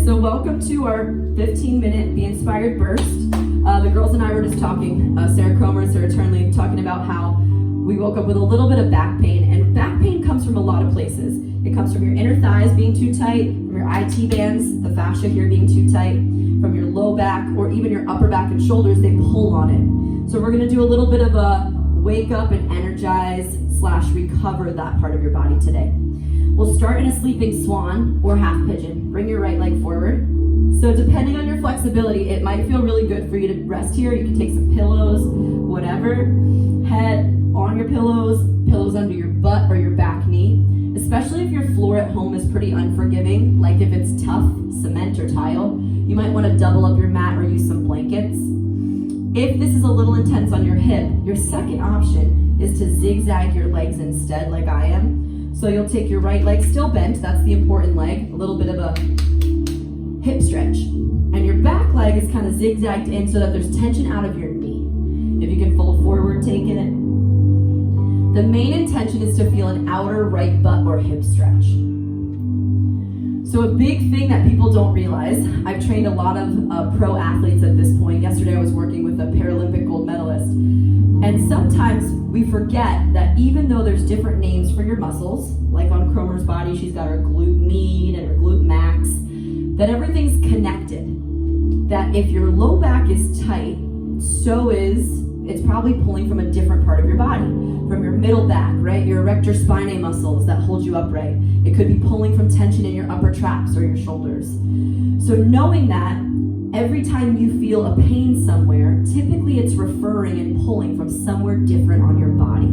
So welcome to our 15-minute Be Inspired Burst. The girls and I were just talking, Sarah Cromer and Sarah Turnley, talking about how we woke up with a little bit of back pain. And back pain comes from a lot of places. It comes from your inner thighs being too tight, from your IT bands, the fascia here being too tight, from your low back, or even your upper back and shoulders, they pull on it. So we're gonna do a little bit of a wake up and energize / recover that part of your body today. We'll start in a sleeping swan or half pigeon. Bring your right leg forward. So depending on your flexibility, it might feel really good for you to rest here. You can take some pillows, whatever. Head on your pillows, pillows under your butt or your back knee. Especially if your floor at home is pretty unforgiving, like if it's tough cement or tile, you might want to double up your mat or use some blankets. If this is a little intense on your hip, your second option is to zigzag your legs instead, like I am. So you'll take your right leg still bent, that's the important leg, a little bit of a hip stretch. And your back leg is kind of zigzagged in so that there's tension out of your knee. If you can fold forward, taking it. The main intention is to feel an outer right butt or hip stretch. So a big thing that people don't realize, I've trained a lot of pro athletes at this point. Yesterday I was working with a Paralympic gold medalist. And sometimes we forget that even though there's different names for your muscles, like on Cromer's body, she's got her glute med and her glute max, that everything's connected. That if your low back is tight, it's probably pulling from a different part of your body. From your middle back, right? Your erector spinae muscles that hold you upright. It could be pulling from tension in your upper traps or your shoulders. So knowing that, every time you feel a pain somewhere, typically it's referring and pulling from somewhere different on your body.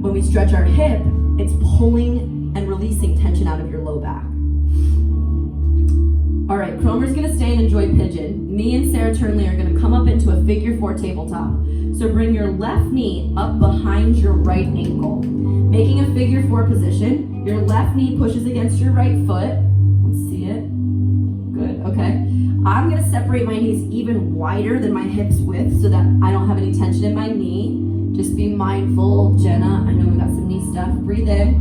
When we stretch our hip, it's pulling and releasing tension out of your low back. All right, Cromer's gonna stay and enjoy pigeon. Me and Sarah Turnley are gonna come up into a figure 4 tabletop. So bring your left knee up behind your right ankle. Making a figure 4 position, your left knee pushes against your right foot. Let's see it. Good, okay. I'm gonna separate my knees even wider than my hips width so that I don't have any tension in my knee. Just be mindful, Jenna, I know we got some knee stuff. Breathe in.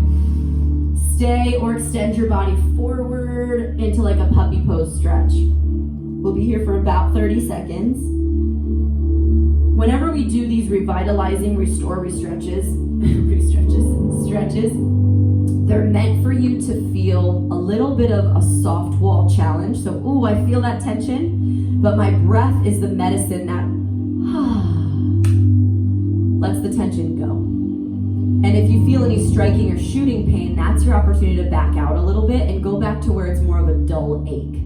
Stay or extend your body forward into like a puppy pose stretch. We'll be here for about 30 seconds. Whenever we do these revitalizing, stretches, they're meant for you to feel a little bit of a soft wall challenge. So, ooh, I feel that tension, but my breath is the medicine that lets the tension go. And if you feel any striking or shooting pain, that's your opportunity to back out a little bit and go back to where it's more of a dull ache.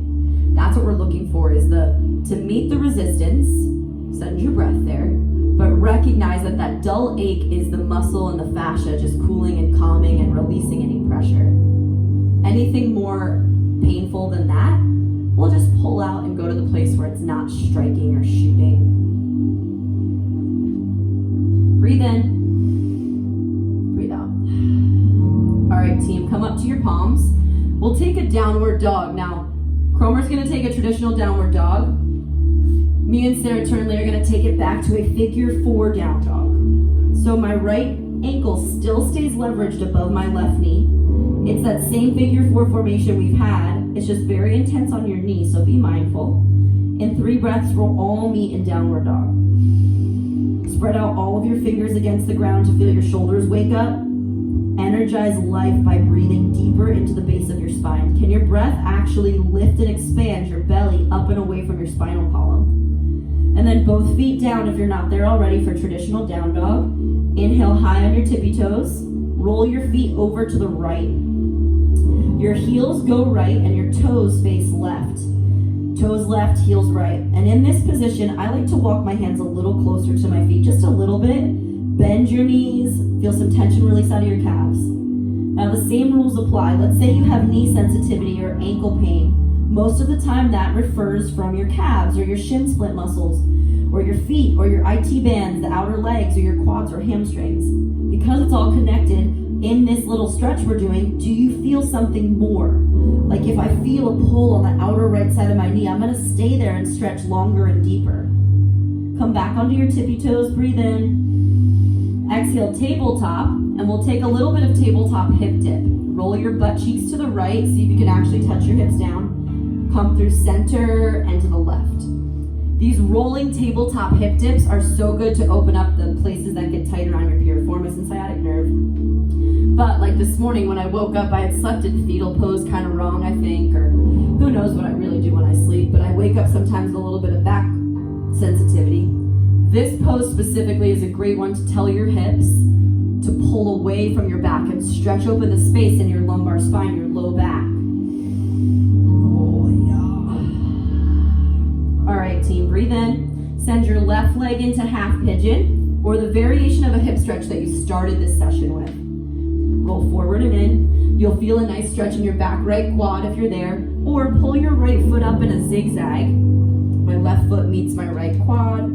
That's what we're looking for, is to meet the resistance, send your breath there, but recognize that that dull ache is the muscle and the fascia just cooling and calming and releasing any pressure. Anything more painful than that, we'll just pull out and go to the place where it's not striking or shooting. Breathe in, breathe out. All right, team, come up to your palms. We'll take a downward dog. Now, Cromer's gonna take a traditional downward dog. Me and Sarah Turnley are gonna take it back to a figure 4 down dog. So my right ankle still stays leveraged above my left knee. It's that same figure 4 formation we've had. It's just very intense on your knee, so be mindful. In 3 breaths, we'll all meet in downward dog. Spread out all of your fingers against the ground to feel your shoulders wake up. Energize life by breathing deeper into the base of your spine. Can your breath actually lift and expand your belly up and away from your spinal column? And then both feet down if you're not there already for traditional down dog. Inhale high on your tippy toes. Roll your feet over to the right. Your heels go right and your toes face left. Toes left, heels right. And in this position, I like to walk my hands a little closer to my feet, just a little bit. Bend your knees, feel some tension release out of your calves. Now the same rules apply. Let's say you have knee sensitivity or ankle pain. Most of the time that refers from your calves or your shin splint muscles, or your feet or your IT bands, the outer legs or your quads or hamstrings. Because it's all connected, in this little stretch we're doing, do you feel something more? Like if I feel a pull on the outer right side of my knee, I'm gonna stay there and stretch longer and deeper. Come back onto your tippy toes, breathe in. Exhale, tabletop, and we'll take a little bit of tabletop hip dip. Roll your butt cheeks to the right, see if you can actually touch your hips down. come through center and to the left. These rolling tabletop hip dips are so good to open up the places that get tight around your piriformis and sciatic nerve. But like this morning when I woke up, I had slept in fetal pose kind of wrong, I think, or who knows what I really do when I sleep, but I wake up sometimes with a little bit of back sensitivity. This pose specifically is a great one to tell your hips to pull away from your back and stretch open the space in your lumbar spine, your low back. Oh, yeah. All right, team, breathe in. Send your left leg into half pigeon, or the variation of a hip stretch that you started this session with. Roll forward and in. You'll feel a nice stretch in your back right quad if you're there, or pull your right foot up in a zigzag. My left foot meets my right quad.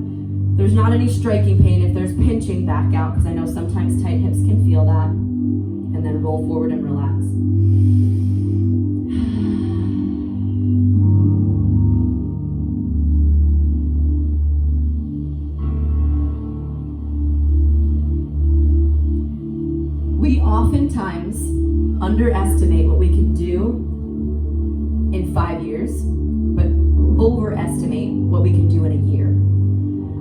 There's not any striking pain if there's pinching back out, because I know sometimes tight hips can feel that. And then roll forward and relax. We oftentimes underestimate what we can do in 5 years, but overestimate what we can do in a year.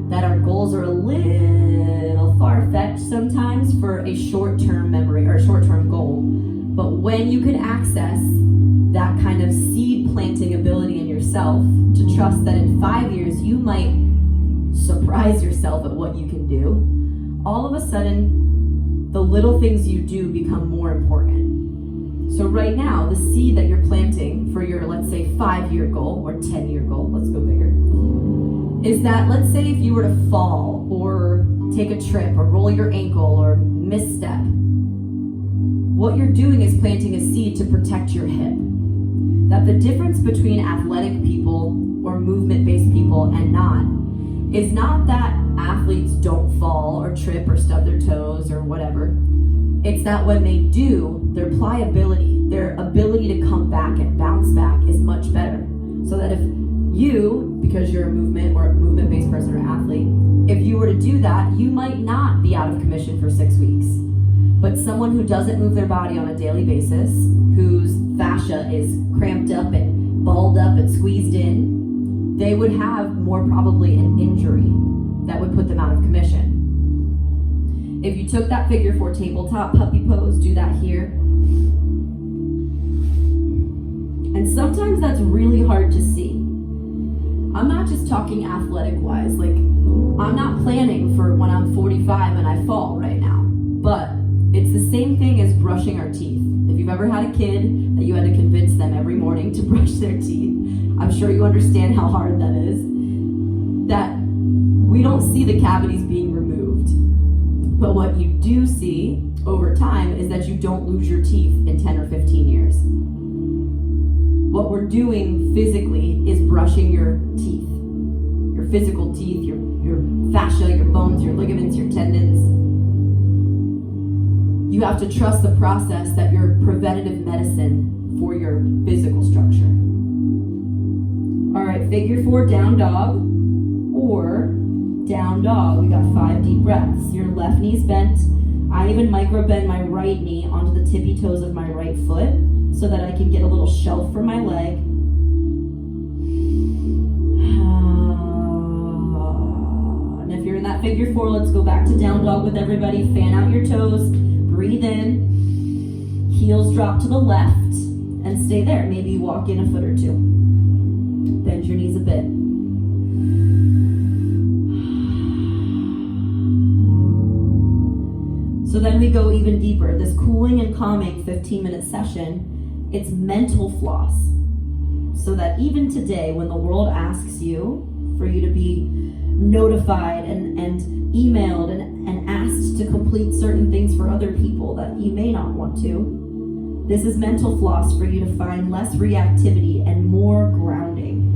That our goals are a little far-fetched sometimes for a short-term memory or a short-term goal. But when you can access that kind of seed planting ability in yourself to trust that in 5 years you might surprise yourself at what you can do, all of a sudden the little things you do become more important. So right now, the seed that you're planting for your, let's say, 5-year goal or 10-year goal, let's go bigger, is that, let's say if you were to fall or take a trip or roll your ankle or misstep, what you're doing is planting a seed to protect your hip. That the difference between athletic people or movement-based people and not is not that athletes don't fall or trip or stub their toes or whatever. It's that when they do, their pliability, their ability to come back and bounce back is much better. So that if you, because you're a movement or a movement-based person or athlete, if you were to do that, you might not be out of commission for 6 weeks. But someone who doesn't move their body on a daily basis, whose fascia is cramped up and balled up and squeezed in, they would have more probably an injury that would put them out of commission. If you took that figure 4 tabletop puppy pose, do that here. And sometimes that's really hard to see. I'm not just talking athletic-wise, like I'm not planning for when I'm 45 and I fall right now, but it's the same thing as brushing our teeth. If you've ever had a kid that you had to convince them every morning to brush their teeth, I'm sure you understand how hard that is. That we don't see the cavities being removed, but what you do see over time is that you don't lose your teeth in 10 or 15 years. What we're doing physically is brushing your teeth, your physical teeth, your fascia, your bones, your ligaments, your tendons. You have to trust the process that you're preventative medicine for your physical structure. All right, figure 4 down dog or down dog. We got 5 deep breaths. Your left knee's bent. I even micro bend my right knee onto the tippy toes of my right foot so that I can get a little shelf for my leg. And if you're in that figure 4, let's go back to down dog with everybody. Fan out your toes, breathe in, heels drop to the left, and stay there. Maybe you walk in a foot or 2. Bend your knees a bit. So then we go even deeper. This cooling and calming 15-minute session, it's mental floss. So that even today, when the world asks you for you to be notified and emailed and asked to complete certain things for other people that you may not want to, this is mental floss for you to find less reactivity and more grounding.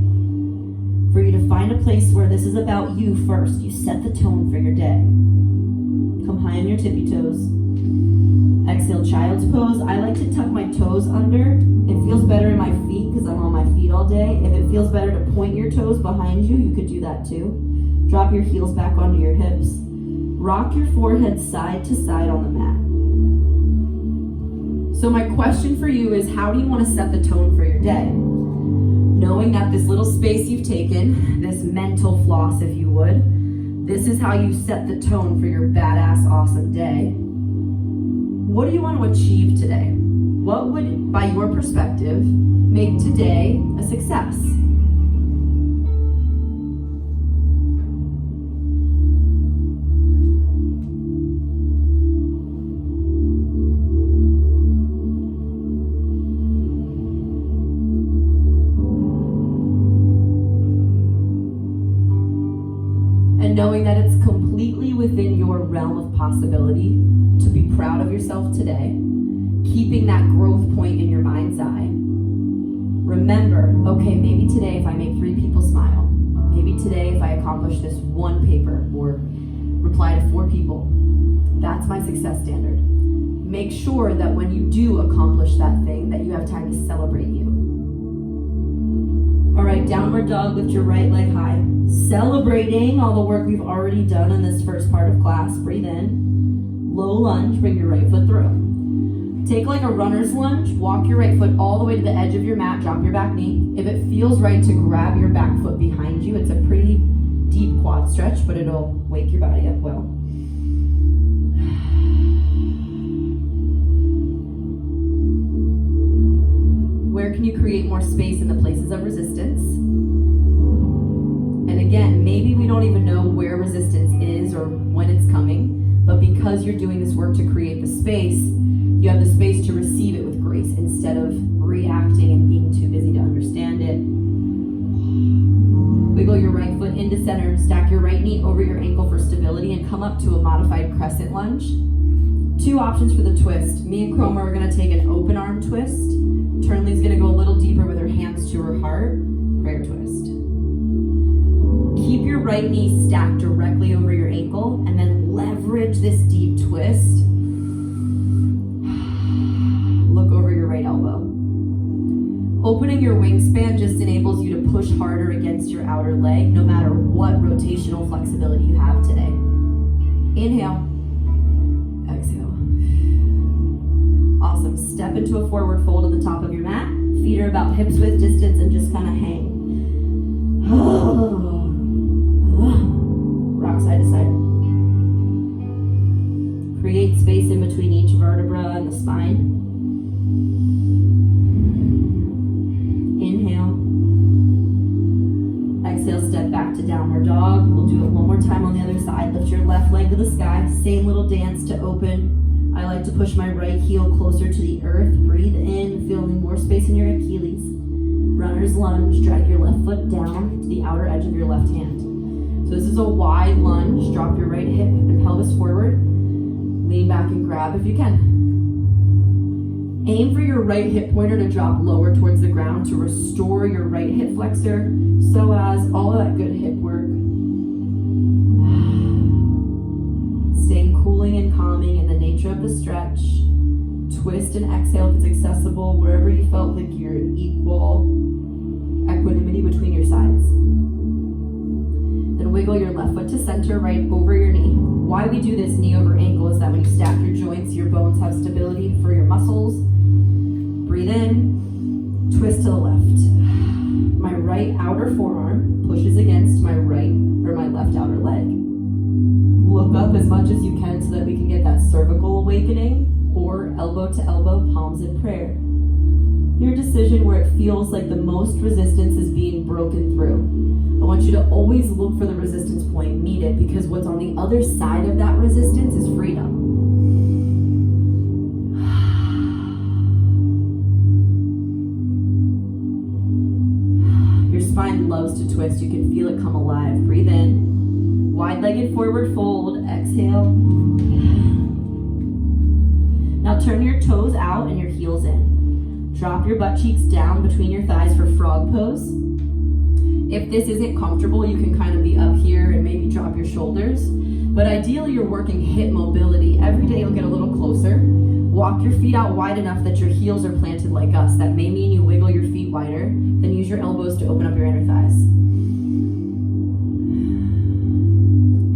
For you to find a place where this is about you first. You set the tone for your day. Come high on your tippy toes. Exhale, child's pose. I like to tuck my toes under. It feels better in my feet because I'm on my feet all day. If it feels better to point your toes behind you, you could do that too. Drop your heels back onto your hips. Rock your forehead side to side on the mat. So my question for you is, how do you want to set the tone for your day? No knowing that this little space you've taken, this mental floss, if you would, this is how you set the tone for your badass, awesome day. What do you want to achieve today? What would, by your perspective, make today a success? Knowing that it's completely within your realm of possibility to be proud of yourself today, keeping that growth point in your mind's eye. Remember, okay, maybe today if I make 3 people smile, maybe today if I accomplish this 1 paper or reply to 4 people, that's my success standard. Make sure that when you do accomplish that thing, that you have time to celebrate you. All right, downward dog, lift your right leg high. Celebrating all the work we've already done in this first part of class. Breathe in. Low lunge, bring your right foot through. Take like a runner's lunge, walk your right foot all the way to the edge of your mat, drop your back knee. If it feels right to grab your back foot behind you, it's a pretty deep quad stretch, but it'll wake your body up well. Where can you create more space in the places of resistance? And again, maybe we don't even know where resistance is or when it's coming, but because you're doing this work to create the space, you have the space to receive it with grace instead of reacting and being too busy to understand it. Wiggle your right foot into center, stack your right knee over your ankle for stability, and come up to a modified crescent lunge. 2 options for the twist. Me and Chroma are gonna take an open arm twist. Turnley's gonna go a little deeper with her hands to her heart. Prayer twist. Keep your right knee stacked directly over your ankle and then leverage this deep twist. Look over your right elbow. Opening your wingspan just enables you to push harder against your outer leg no matter what rotational flexibility you have today. Inhale. Exhale. Awesome. Step into a forward fold at the top of your mat. Feet are about hips width distance and just kind of hang. Rock side to side. Create space in between each vertebra and the spine. Inhale. Exhale, step back to downward dog. We'll do it one more time on the other side. Lift your left leg to the sky. Same little dance to open. I like to push my right heel closer to the earth. Breathe in, feeling more space in your Achilles. Runner's lunge, drag your left foot down to the outer edge of your left hand. So this is a wide lunge. Drop your right hip and pelvis forward. Lean back and grab if you can. Aim for your right hip pointer to drop lower towards the ground to restore your right hip flexor, so as all of that good hip work. Staying cooling and calming in the nature of the stretch. Twist and exhale if it's accessible, wherever you felt like you're in equal equanimity between your sides. Then wiggle your left foot to center, right over your knee. Why we do this knee over ankle is that when you stack your joints, your bones have stability for your muscles. Breathe in, twist to the left. My right outer forearm pushes against my left outer leg. Look up as much as you can so that we can get that cervical awakening, or elbow to elbow, palms in prayer. Your decision where it feels like the most resistance is being broken through. I want you to always look for the resistance point, meet it, because what's on the other side of that resistance is freedom. Your spine loves to twist. You can feel it come alive. Breathe in. Wide-legged forward fold. Exhale. Now turn your toes out and your heels in. Drop your butt cheeks down between your thighs for frog pose. If this isn't comfortable, you can kind of be up here and maybe drop your shoulders. But ideally, you're working hip mobility. Every day you'll get a little closer. Walk your feet out wide enough that your heels are planted like us. That may mean you wiggle your feet wider. Then use your elbows to open up your inner thighs.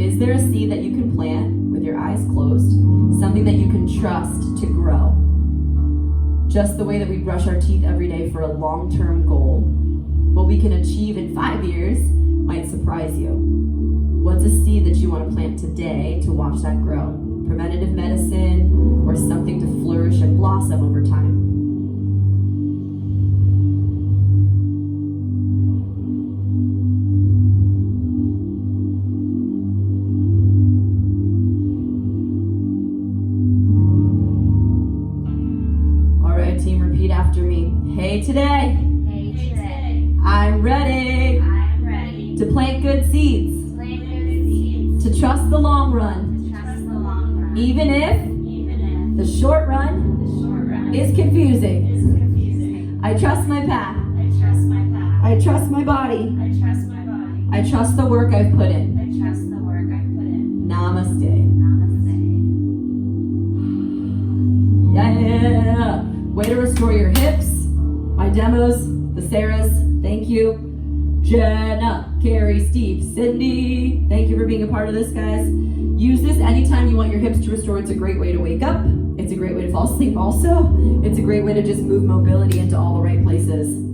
Is there a seed that you can plant with your eyes closed? Something that you can trust to grow? Just the way that we brush our teeth every day for a long-term goal. What we can achieve in 5 years might surprise you. What's a seed that you want to plant today to watch that grow? Preventative medicine or something to flourish and blossom over time? All right, team, repeat after me. Hey today. Hey today. I'm ready. I'm ready. To plant good seeds. Plant good seeds. To trust the long run. To trust the long run. Even if the short run the short run is confusing. is confusing. I trust my path. I trust my path. I trust my body. I trust my body. I trust the work I've put in. I trust the work I put in. Namaste. Namaste. Yeah. Way to restore your hips. My demos, the Sarahs, thank you. Jenna, Carrie, Steve, Cindy, thank you for being a part of this, guys. Use this anytime you want your hips to restore. It's a great way to wake up. It's a great way to fall asleep also. It's a great way to just move mobility into all the right places.